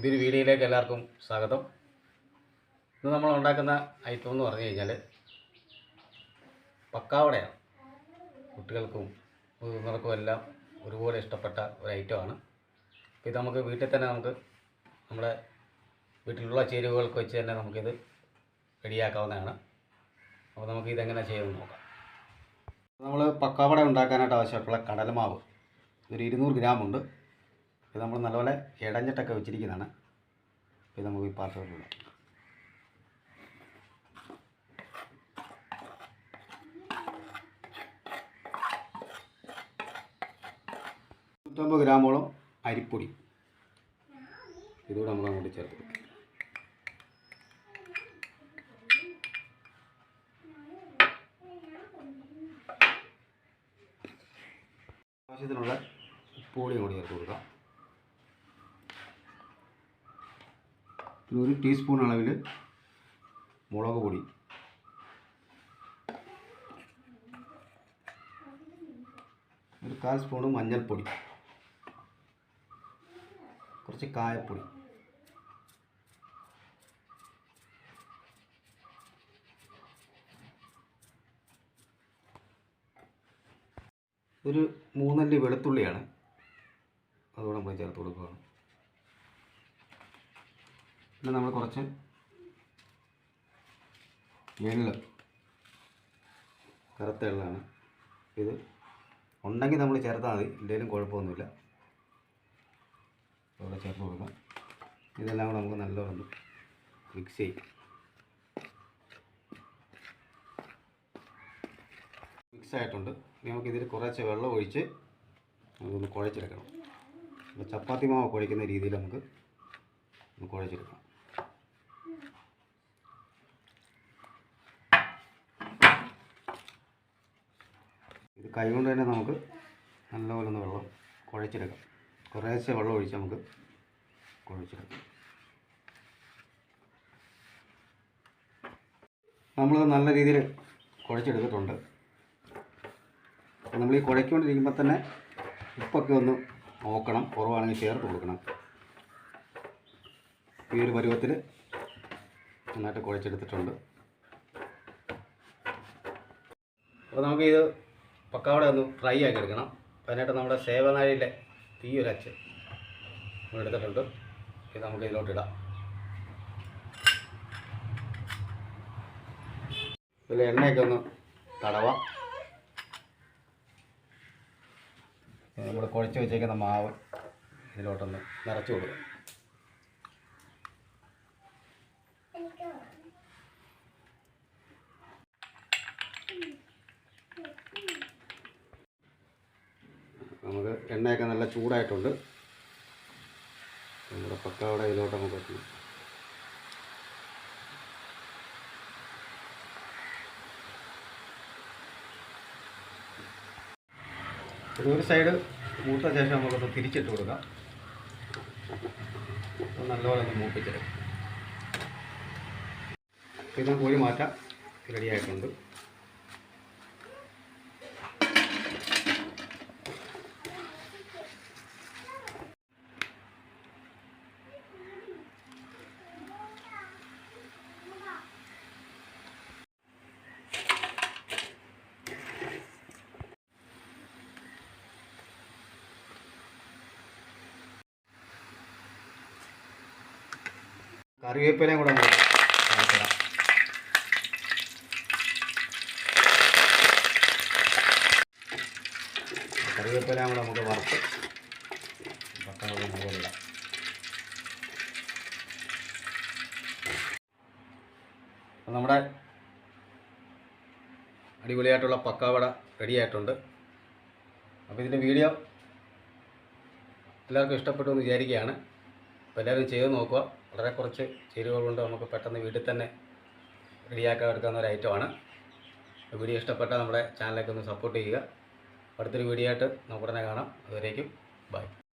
പുതിയൊരു വീഡിയോയിലേക്ക് എല്ലാവർക്കും സ്വാഗതം. ഇന്ന് നമ്മൾ ഉണ്ടാക്കുന്ന ഐറ്റം എന്ന് പറഞ്ഞു കഴിഞ്ഞാൽ പക്കാവടയാണ്. കുട്ടികൾക്കും മുതിർന്നവർക്കും എല്ലാം ഒരുപോലെ ഇഷ്ടപ്പെട്ട ഒരു ഐറ്റമാണ്. ഇത് നമുക്ക് വീട്ടിൽ തന്നെ നമ്മുടെ വീട്ടിലുള്ള ചേരുവകൾക്ക് വെച്ച് തന്നെ നമുക്കിത് റെഡിയാക്കാവുന്നതാണ്. അപ്പോൾ നമുക്ക് ഇതെങ്ങനെ ചെയ്യുമെന്ന് നോക്കാം. നമ്മൾ പക്കാവട ഉണ്ടാക്കാനായിട്ട് ആവശ്യമായിട്ടുള്ള കടലമാവ് ഒരു 200 ഗ്രാം ഉണ്ട്. ഇത് നമ്മൾ നല്ലപോലെ ഇടഞ്ഞിട്ടൊക്കെ വെച്ചിരിക്കുന്നതാണ്. ഇത് നമുക്ക് ഈ പാത്രത്തിലിടാം. ഗ്രാമോളം അരിപ്പൊടി ഇതുകൂടെ നമ്മൾ അങ്ങോട്ട് ചേർത്ത് കൊടുക്കും. ആവശ്യത്തിനുള്ള ഉപ്പുപൊടി കൂടി ചേർത്ത് കൊടുക്കാം. ഒരു ടീസ്പൂൺ അളവിൽ മുളക് പൊടി, ഒരു 1/4 സ്പൂൺ മഞ്ഞൾപ്പൊടി, കുറച്ച് കായപ്പൊടി, ഒരു 3 അല്ലി വെളുത്തുള്ളിയാണ്, അതുകൂടെ നമ്മൾ ചേർത്ത് കൊടുക്കുകയാണ്. പിന്നെ നമ്മൾ കുറച്ച് എള്ള്, കറുത്ത എള്ളാണ്. ഇത് ഉണ്ടെങ്കിൽ നമ്മൾ ചേർത്താൽ മതി, എന്തെങ്കിലും കുഴപ്പമൊന്നുമില്ല. ഇവിടെ ചേർത്ത് കൊടുക്കാം. ഇതെല്ലാം കൂടെ നമുക്ക് നല്ലോണം മിക്സ് ചെയ്യും. മിക്സ് ആയിട്ടുണ്ട്. ഇനി നമുക്കിതിൽ കുറച്ച് വെള്ളം ഒഴിച്ച് നമുക്കൊന്ന് കുഴച്ചെടുക്കണം. അപ്പോൾ ചപ്പാത്തി മാവ് കുഴയ്ക്കുന്ന രീതിയിൽ നമുക്ക് കുഴച്ചെടുക്കാം. ഇത് കൈകൊണ്ട് തന്നെ നമുക്ക് നല്ലപോലെ ഒന്ന് വെള്ളം കുഴച്ചെടുക്കാം. കുറേശ്ശെ വെള്ളം ഒഴിച്ച് നമുക്ക് കുഴച്ചെടുക്കാം. നമ്മൾ നല്ല രീതിയിൽ കുഴച്ചെടുത്തിട്ടുണ്ട്. അപ്പോൾ നമ്മൾ ഈ കുഴയ്ക്കൊണ്ടിരിക്കുമ്പോൾ തന്നെ ഉപ്പൊക്കെ ഒന്ന് നോക്കണം, കുറവാണെങ്കിൽ ചേർത്ത് കൊടുക്കണം. ഈ ഒരു പരുവത്തിൽ നന്നായിട്ട് കുഴച്ചെടുത്തിട്ടുണ്ട്. അപ്പോൾ നമുക്കിത് പക്കാവട ഒന്ന് ഫ്രൈ ആക്കി എടുക്കണം. അതിനായിട്ട് നമ്മുടെ സേവനാഴിയിലെ തീയൊരച്ച് എടുത്തിട്ടുണ്ട്. ഇത് നമുക്ക് ഇതിലോട്ടിടാം. ഇതിൽ എണ്ണയൊക്കെ ഒന്ന് തടവാം. നമ്മൾ കുഴച്ച് വെച്ചേക്കുന്ന മാവ് ഇതിലോട്ടൊന്ന് നിറച്ച് കൊടുക്കാം. നമുക്ക് എണ്ണയൊക്കെ നല്ല ചൂടായിട്ടുണ്ട്. നമ്മുടെ പക്കാവട ഇതിലോട്ട് നമുക്ക് വെക്കണം. ഒരു സൈഡ് മൂത്ത ശേഷം നമുക്കൊന്ന് തിരിച്ചിട്ട് കൊടുക്കാം. നല്ലപോലെ ഒന്ന് മൂപ്പിച്ചെടുക്കാം. ഇത് കോഴി മാറ്റാം. റെഡിയായിട്ടുണ്ട്. കറിവേപ്പിലയും കൂടെ നമുക്ക് ചേർത്തിടാം. കറിവേപ്പിലയും കൂടെ നമുക്ക് വറുത്ത് പക്കാവട മുകളിലിടാം. നമ്മുടെ അടിപൊളിയായിട്ടുള്ള പക്കാവട റെഡിയായിട്ടുണ്ട്. അപ്പോൾ ഇതിൻ്റെ വീഡിയോ എല്ലാവർക്കും ഇഷ്ടപ്പെട്ടു എന്ന് വിചാരിക്കുകയാണ്. അപ്പോൾ എല്ലാവരും ചെയ്ത് നോക്കുക. വളരെ കുറച്ച് ചേരുവകൾ കൊണ്ട് നമുക്ക് പെട്ടെന്ന് വീട്ടിൽ തന്നെ റെഡിയാക്കാൻ എടുക്കാവുന്ന ഒരു ഐറ്റമാണ്. വീഡിയോ ഇഷ്ടപ്പെട്ടാൽ നമ്മുടെ ചാനലിലേക്ക് ഒന്ന് സപ്പോർട്ട് ചെയ്യുക. അടുത്തൊരു വീഡിയോ ആയിട്ട് നമുക്ക് ഉടനെ കാണാം. അതുവരേക്കും ബൈ.